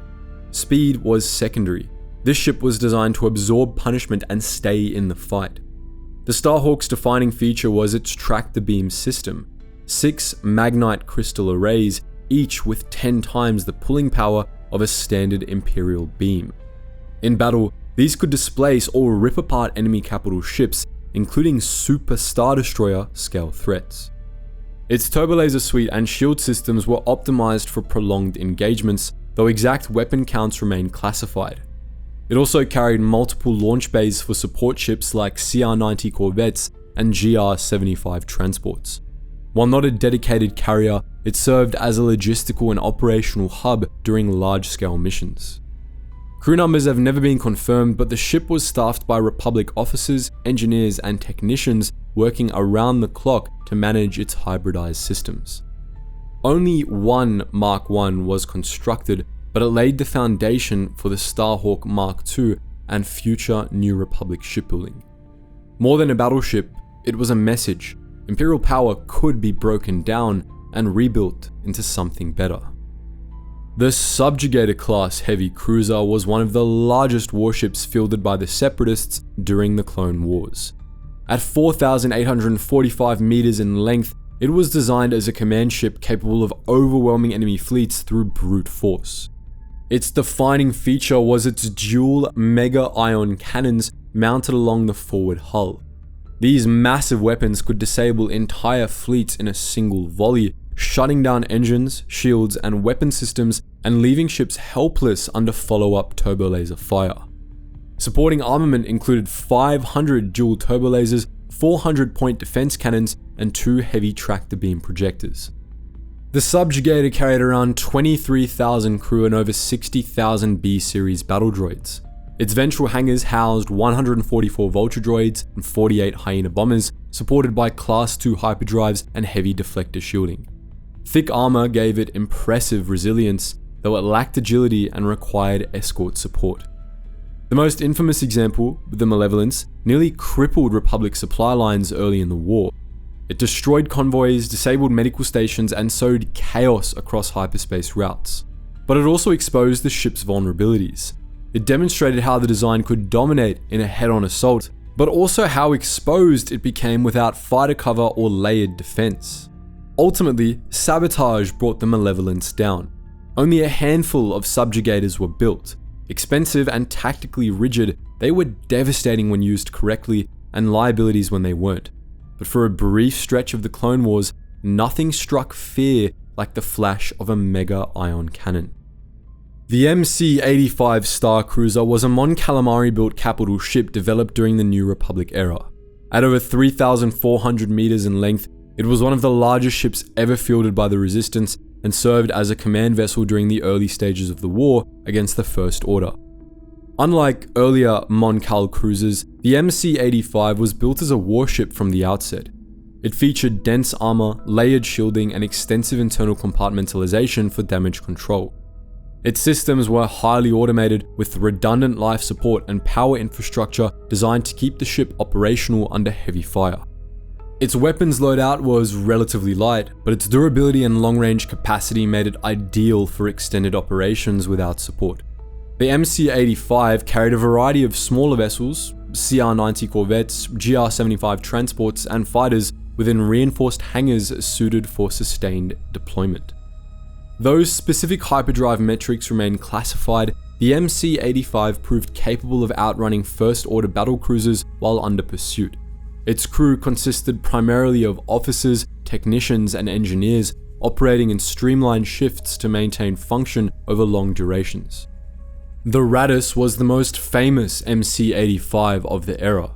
Speed was secondary. This ship was designed to absorb punishment and stay in the fight. The Starhawk's defining feature was its track-the-beam system, 6 magnite crystal arrays, each with 10 times the pulling power of a standard Imperial beam. In battle, these could displace or rip apart enemy capital ships, including Super Star Destroyer scale threats. Its turbolaser suite and shield systems were optimized for prolonged engagements, though exact weapon counts remained classified. It also carried multiple launch bays for support ships like CR-90 corvettes and GR-75 transports. While not a dedicated carrier, it served as a logistical and operational hub during large-scale missions. Crew numbers have never been confirmed, but the ship was staffed by Republic officers, engineers, and technicians working around the clock to manage its hybridized systems. Only one Mark I was constructed, but it laid the foundation for the Starhawk Mark II and future New Republic shipbuilding. More than a battleship, it was a message. Imperial power could be broken down and rebuilt into something better. The Subjugator class heavy cruiser was one of the largest warships fielded by the Separatists during the Clone Wars. At 4,845 meters in length, it was designed as a command ship capable of overwhelming enemy fleets through brute force. Its defining feature was its dual mega ion cannons mounted along the forward hull. These massive weapons could disable entire fleets in a single volley, shutting down engines, shields, and weapon systems and leaving ships helpless under follow-up turbolaser fire. Supporting armament included 500 dual turbolasers, 400-point defense cannons, and 2 heavy track-to-beam projectors. The Subjugator carried around 23,000 crew and over 60,000 B-series battle droids. Its ventral hangars housed 144 Vulture droids and 48 Hyena bombers, supported by Class II hyperdrives and heavy deflector shielding. Thick armor gave it impressive resilience, though it lacked agility and required escort support. The most infamous example, the Malevolence, nearly crippled Republic supply lines early in the war. It destroyed convoys, disabled medical stations, and sowed chaos across hyperspace routes. But it also exposed the ship's vulnerabilities. It demonstrated how the design could dominate in a head-on assault, but also how exposed it became without fighter cover or layered defense. Ultimately, sabotage brought the Malevolence down. Only a handful of subjugators were built. Expensive and tactically rigid, they were devastating when used correctly, and liabilities when they weren't. But for a brief stretch of the Clone Wars, nothing struck fear like the flash of a mega ion cannon. The MC-85 Star Cruiser was a Mon Calamari built capital ship developed during the New Republic era. At over 3,400 meters in length, it was one of the largest ships ever fielded by the Resistance and served as a command vessel during the early stages of the war against the First Order. Unlike earlier Mon Cal cruisers, the MC-85 was built as a warship from the outset. It featured dense armor, layered shielding, and extensive internal compartmentalization for damage control. Its systems were highly automated with redundant life support and power infrastructure designed to keep the ship operational under heavy fire. Its weapons loadout was relatively light, but its durability and long-range capacity made it ideal for extended operations without support. The MC-85 carried a variety of smaller vessels, CR-90 corvettes, GR-75 transports, and fighters within reinforced hangars suited for sustained deployment. Though specific hyperdrive metrics remain classified, the MC-85 proved capable of outrunning first-order battlecruisers while under pursuit. Its crew consisted primarily of officers, technicians, and engineers, operating in streamlined shifts to maintain function over long durations. The Narrators was the most famous MC-85 of the era.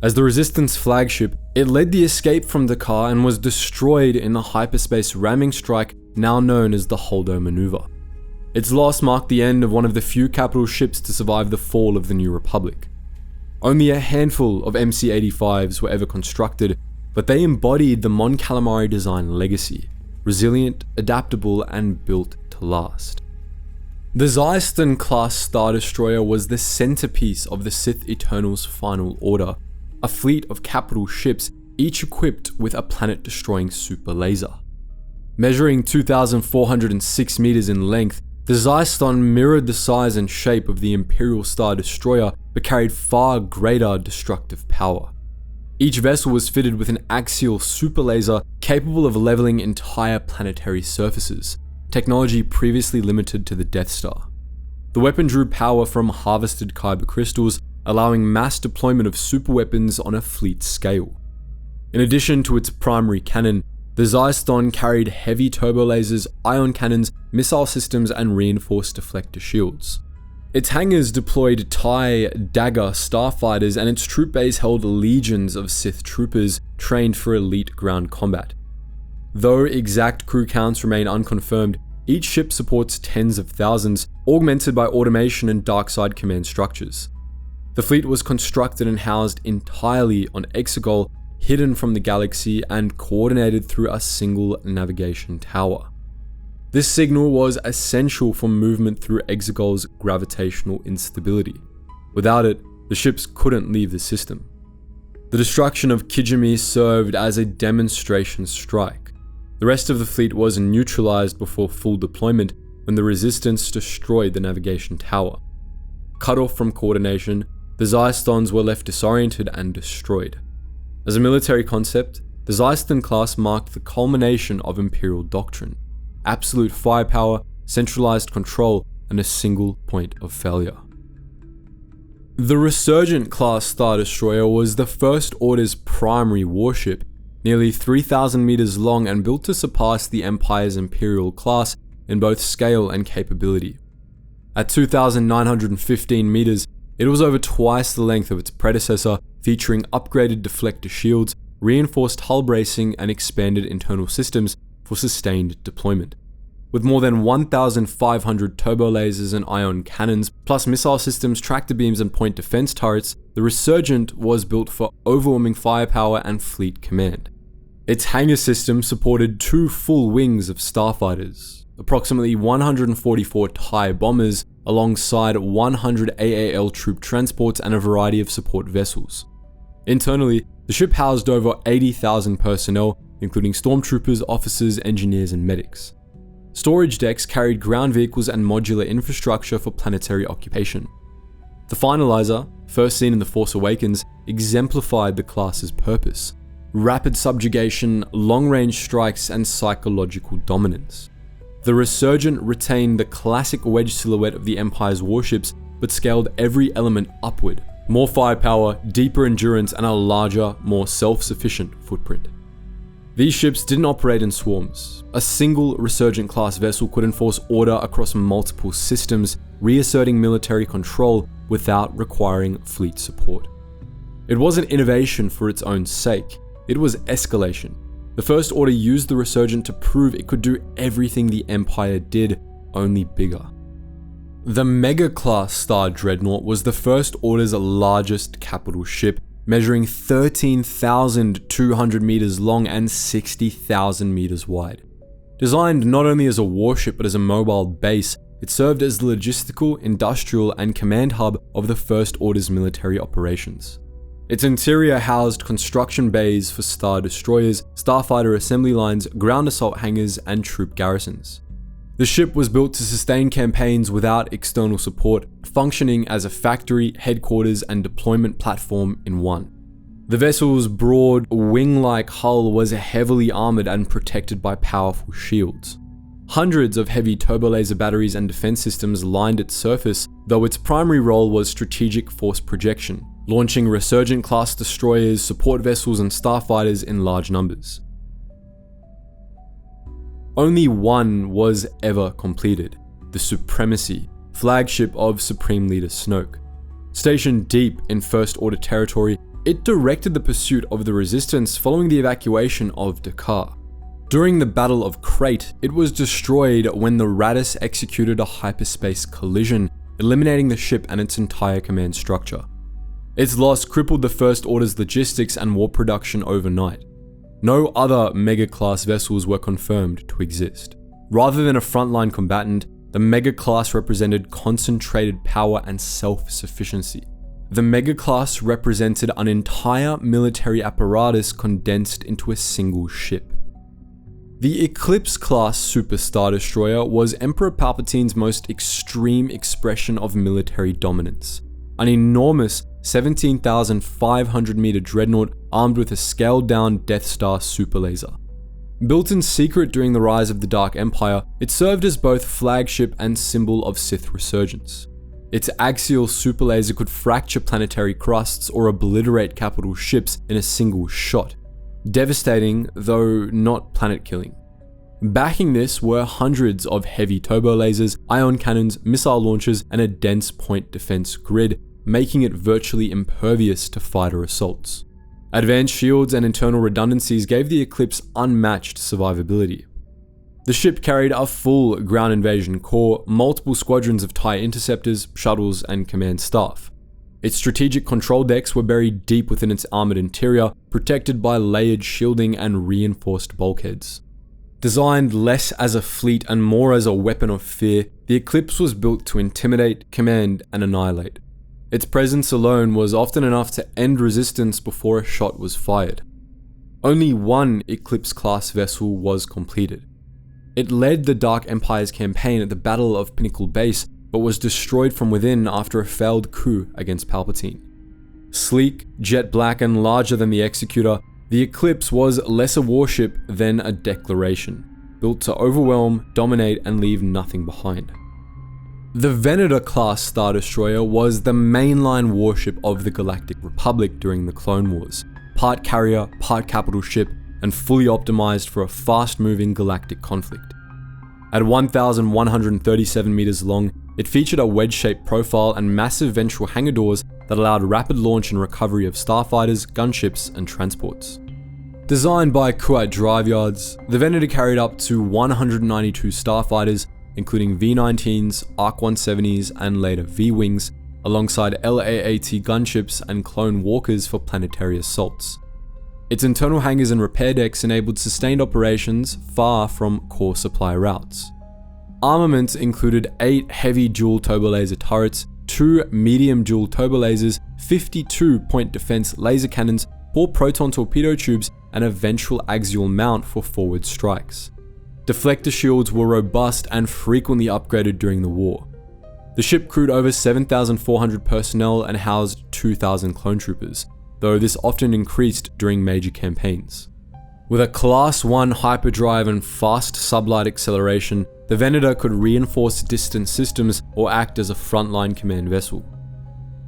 As the Resistance flagship, it led the escape from Dakar and was destroyed in the hyperspace ramming strike now known as the Holdo Maneuver. Its loss marked the end of one of the few capital ships to survive the fall of the New Republic. Only a handful of MC-85s were ever constructed, but they embodied the Mon Calamari design legacy, resilient, adaptable, and built to last. The Zyston-class Star Destroyer was the centerpiece of the Sith Eternal's Final Order, a fleet of capital ships, each equipped with a planet-destroying super laser. Measuring 2,406 meters in length, the Zyston mirrored the size and shape of the Imperial Star Destroyer, but carried far greater destructive power. Each vessel was fitted with an axial super laser capable of leveling entire planetary surfaces, technology previously limited to the Death Star. The weapon drew power from harvested kyber crystals, allowing mass deployment of superweapons on a fleet scale. In addition to its primary cannon, the Zyston carried heavy turbolasers, ion cannons, missile systems, and reinforced deflector shields. Its hangars deployed TIE, Dagger starfighters, and its troop base held legions of Sith troopers trained for elite ground combat. Though exact crew counts remain unconfirmed, each ship supports tens of thousands, augmented by automation and darkside command structures. The fleet was constructed and housed entirely on Exegol, hidden from the galaxy and coordinated through a single navigation tower. This signal was essential for movement through Exegol's gravitational instability. Without it, the ships couldn't leave the system. The destruction of Kijimi served as a demonstration strike. The rest of the fleet was neutralized before full deployment when the Resistance destroyed the navigation tower. Cut off from coordination, the Zystons were left disoriented and destroyed. As a military concept, the Zyston class marked the culmination of Imperial doctrine: absolute firepower, centralized control, and a single point of failure. The Resurgent class Star Destroyer was the First Order's primary warship, nearly 3,000 meters long and built to surpass the Empire's Imperial class in both scale and capability. At 2,915 meters, it was over twice the length of its predecessor, featuring upgraded deflector shields, reinforced hull bracing, and expanded internal systems for sustained deployment. With more than 1,500 turbolasers and ion cannons, plus missile systems, tractor beams, and point defense turrets, the Resurgent was built for overwhelming firepower and fleet command. Its hangar system supported 2 full wings of starfighters, approximately 144 TIE bombers, alongside 100 AAL troop transports and a variety of support vessels. Internally, the ship housed over 80,000 personnel, including stormtroopers, officers, engineers, and medics. Storage decks carried ground vehicles and modular infrastructure for planetary occupation. The Finalizer, first seen in The Force Awakens, exemplified the class's purpose: rapid subjugation, long-range strikes, and psychological dominance. The Resurgent retained the classic wedge silhouette of the Empire's warships, but scaled every element upward: more firepower, deeper endurance, and a larger, more self-sufficient footprint. These ships didn't operate in swarms. A single Resurgent-class vessel could enforce order across multiple systems, reasserting military control without requiring fleet support. It wasn't innovation for its own sake, it was escalation. The First Order used the Resurgent to prove it could do everything the Empire did, only bigger. The Mega-class Star Dreadnought was the First Order's largest capital ship, measuring 13,200 meters long and 60,000 meters wide. Designed not only as a warship but as a mobile base, it served as the logistical, industrial, and command hub of the First Order's military operations. Its interior housed construction bays for Star Destroyers, starfighter assembly lines, ground assault hangars, and troop garrisons. The ship was built to sustain campaigns without external support, functioning as a factory, headquarters, and deployment platform in one. The vessel's broad, wing-like hull was heavily armored and protected by powerful shields. Hundreds of heavy turbolaser batteries and defense systems lined its surface, though its primary role was strategic force projection, launching Resurgent-class destroyers, support vessels, and starfighters in large numbers. Only one was ever completed, the Supremacy, flagship of Supreme Leader Snoke. Stationed deep in First Order territory, it directed the pursuit of the Resistance following the evacuation of Dakar. During the Battle of Crate, it was destroyed when the Raddus executed a hyperspace collision, eliminating the ship and its entire command structure. Its loss crippled the First Order's logistics and war production overnight. No other Mega-class vessels were confirmed to exist. Rather than a frontline combatant, the Mega-class represented concentrated power and self-sufficiency. The Mega-class represented an entire military apparatus condensed into a single ship. The Eclipse-class Super Star Destroyer was Emperor Palpatine's most extreme expression of military dominance. An enormous 17,500 meter dreadnought armed with a scaled-down Death Star superlaser. Built in secret during the rise of the Dark Empire, it served as both flagship and symbol of Sith resurgence. Its axial superlaser could fracture planetary crusts or obliterate capital ships in a single shot. Devastating, though not planet-killing. Backing this were hundreds of heavy turbolasers, ion cannons, missile launchers, and a dense point defense grid, making it virtually impervious to fighter assaults. Advanced shields and internal redundancies gave the Eclipse unmatched survivability. The ship carried a full ground invasion core, multiple squadrons of TIE interceptors, shuttles, and command staff. Its strategic control decks were buried deep within its armored interior, protected by layered shielding and reinforced bulkheads. Designed less as a fleet and more as a weapon of fear, the Eclipse was built to intimidate, command, and annihilate. Its presence alone was often enough to end resistance before a shot was fired. Only one Eclipse-class vessel was completed. It led the Dark Empire's campaign at the Battle of Pinnacle Base, but was destroyed from within after a failed coup against Palpatine. Sleek, jet black, and larger than the Executor, the Eclipse was less a warship than a declaration, built to overwhelm, dominate, and leave nothing behind. The Venator-class Star Destroyer was the mainline warship of the Galactic Republic during the Clone Wars, part carrier, part capital ship, and fully optimized for a fast-moving galactic conflict. At 1,137 meters long, it featured a wedge-shaped profile and massive ventral hangar doors that allowed rapid launch and recovery of starfighters, gunships, and transports. Designed by Kuat Drive Yards, the Venator carried up to 192 starfighters, including V-19s, ARC-170s, and later V-Wings, alongside LAAT gunships and clone walkers for planetary assaults. Its internal hangars and repair decks enabled sustained operations far from core supply routes. Armament included 8 heavy dual turbolaser turrets, 2 medium dual turbolasers, 52 point defense laser cannons, 4 proton torpedo tubes, and a ventral axial mount for forward strikes. Deflector shields were robust and frequently upgraded during the war. The ship crewed over 7,400 personnel and housed 2,000 clone troopers, though this often increased during major campaigns. With a Class 1 hyperdrive and fast sublight acceleration, the Venator could reinforce distant systems or act as a frontline command vessel.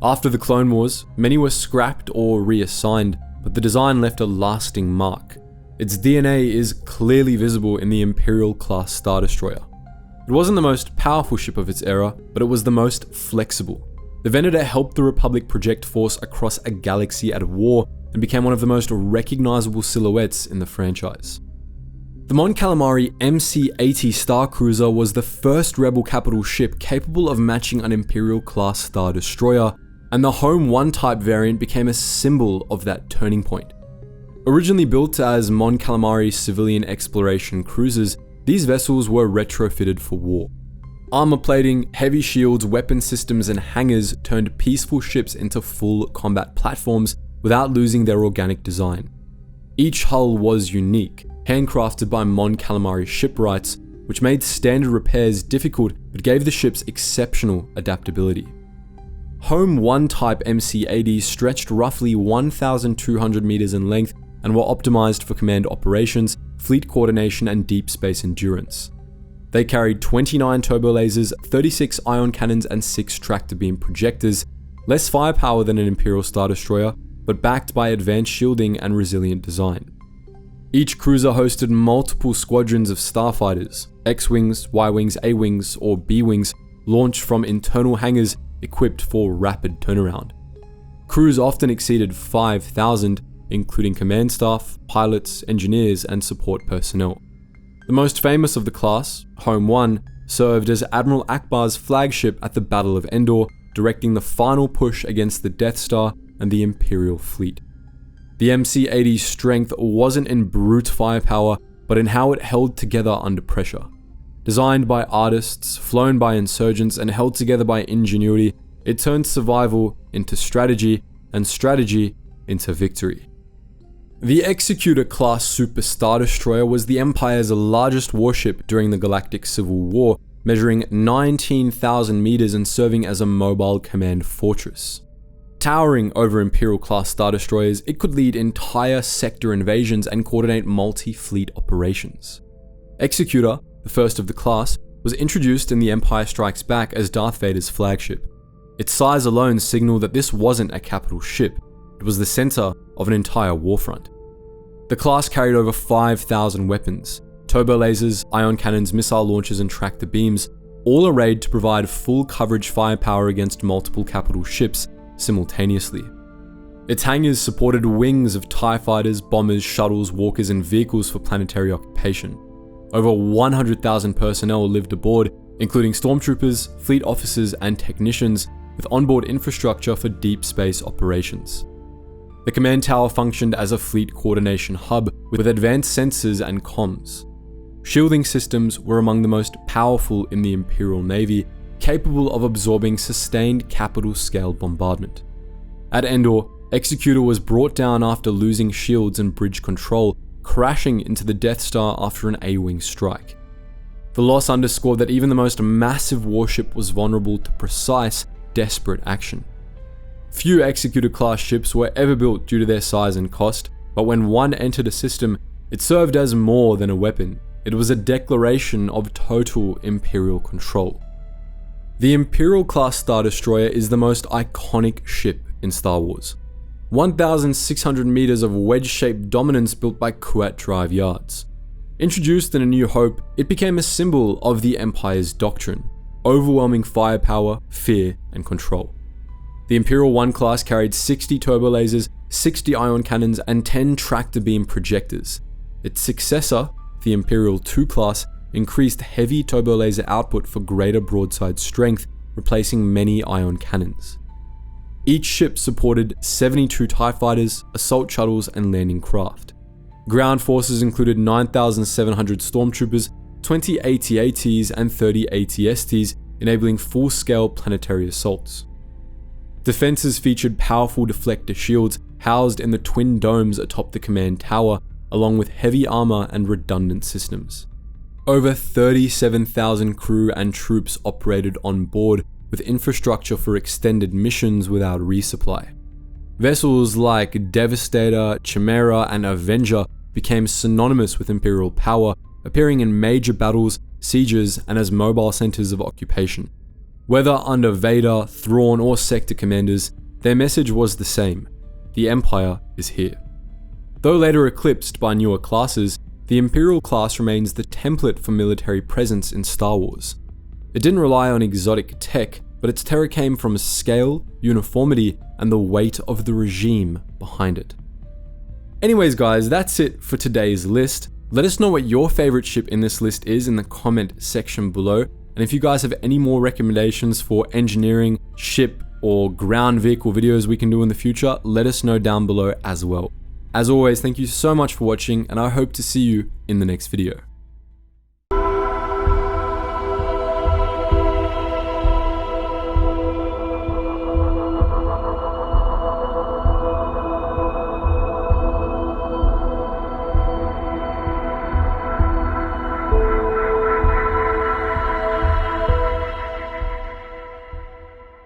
After the Clone Wars, many were scrapped or reassigned, but the design left a lasting mark. Its DNA is clearly visible in the Imperial-class Star Destroyer. It wasn't the most powerful ship of its era, but it was the most flexible. The Venator helped the Republic project force across a galaxy at war and became one of the most recognizable silhouettes in the franchise. The Mon Calamari MC-80 Star Cruiser was the first Rebel capital ship capable of matching an Imperial-class Star Destroyer, and the Home 1 type variant became a symbol of that turning point. Originally built as Mon Calamari civilian exploration cruisers, these vessels were retrofitted for war. Armor plating, heavy shields, weapon systems, and hangars turned peaceful ships into full combat platforms without losing their organic design. Each hull was unique, handcrafted by Mon Calamari shipwrights, which made standard repairs difficult but gave the ships exceptional adaptability. Home 1 type MC-80s stretched roughly 1,200 meters in length and were optimized for command operations, fleet coordination, and deep space endurance. They carried 29 turbolasers, 36 ion cannons, and 6 tractor beam projectors, less firepower than an Imperial Star Destroyer, but backed by advanced shielding and resilient design. Each cruiser hosted multiple squadrons of starfighters, X-Wings, Y-Wings, A-Wings, or B-Wings, launched from internal hangars equipped for rapid turnaround. Crews often exceeded 5,000, including command staff, pilots, engineers, and support personnel. The most famous of the class, Home 1, served as Admiral Akbar's flagship at the Battle of Endor, directing the final push against the Death Star and the Imperial fleet. The MC-80's strength wasn't in brute firepower, but in how it held together under pressure. Designed by artists, flown by insurgents, and held together by ingenuity, it turned survival into strategy, and strategy into victory. The Executor-class Super Star Destroyer was the Empire's largest warship during the Galactic Civil War, measuring 19,000 meters and serving as a mobile command fortress. Towering over Imperial-class Star Destroyers, it could lead entire sector invasions and coordinate multi-fleet operations. Executor, the first of the class, was introduced in The Empire Strikes Back as Darth Vader's flagship. Its size alone signaled that this wasn't a capital ship, it was the center of an entire warfront. The class carried over 5,000 weapons, turbolasers, ion cannons, missile launchers, and tractor beams, all arrayed to provide full coverage firepower against multiple capital ships simultaneously. Its hangars supported wings of TIE fighters, bombers, shuttles, walkers, and vehicles for planetary occupation. Over 100,000 personnel lived aboard, including stormtroopers, fleet officers, and technicians, with onboard infrastructure for deep space operations. The command tower functioned as a fleet coordination hub with advanced sensors and comms. Shielding systems were among the most powerful in the Imperial Navy, capable of absorbing sustained capital-scale bombardment. At Endor, Executor was brought down after losing shields and bridge control, crashing into the Death Star after an A-Wing strike. The loss underscored that even the most massive warship was vulnerable to precise, desperate action. Few Executor-class ships were ever built due to their size and cost, but when one entered a system, it served as more than a weapon. It was a declaration of total Imperial control. The Imperial-class Star Destroyer is the most iconic ship in Star Wars. 1,600 meters of wedge-shaped dominance built by Kuat drive yards. Introduced in A New Hope, it became a symbol of the Empire's doctrine: overwhelming firepower, fear, and control. The Imperial 1 class carried 60 turbolasers, 60 ion cannons, and 10 tractor beam projectors. Its successor, the Imperial 2 class, increased heavy turbolaser output for greater broadside strength, replacing many ion cannons. Each ship supported 72 TIE fighters, assault shuttles, and landing craft. Ground forces included 9,700 stormtroopers, 20 AT-ATs, and 30 AT-STs, enabling full-scale planetary assaults. Defenses featured powerful deflector shields housed in the twin domes atop the command tower, along with heavy armor and redundant systems. Over 37,000 crew and troops operated on board, with infrastructure for extended missions without resupply. Vessels like Devastator, Chimera, and Avenger became synonymous with Imperial power, appearing in major battles, sieges, and as mobile centers of occupation. Whether under Vader, Thrawn, or sector commanders, their message was the same: the Empire is here. Though later eclipsed by newer classes, the Imperial class remains the template for military presence in Star Wars. It didn't rely on exotic tech, but its terror came from scale, uniformity, and the weight of the regime behind it. Anyways guys, that's it for today's list. Let us know what your favorite ship in this list is in the comment section below. And if you guys have any more recommendations for engineering, ship, or ground vehicle videos we can do in the future, let us know down below as well. As always, thank you so much for watching, and I hope to see you in the next video.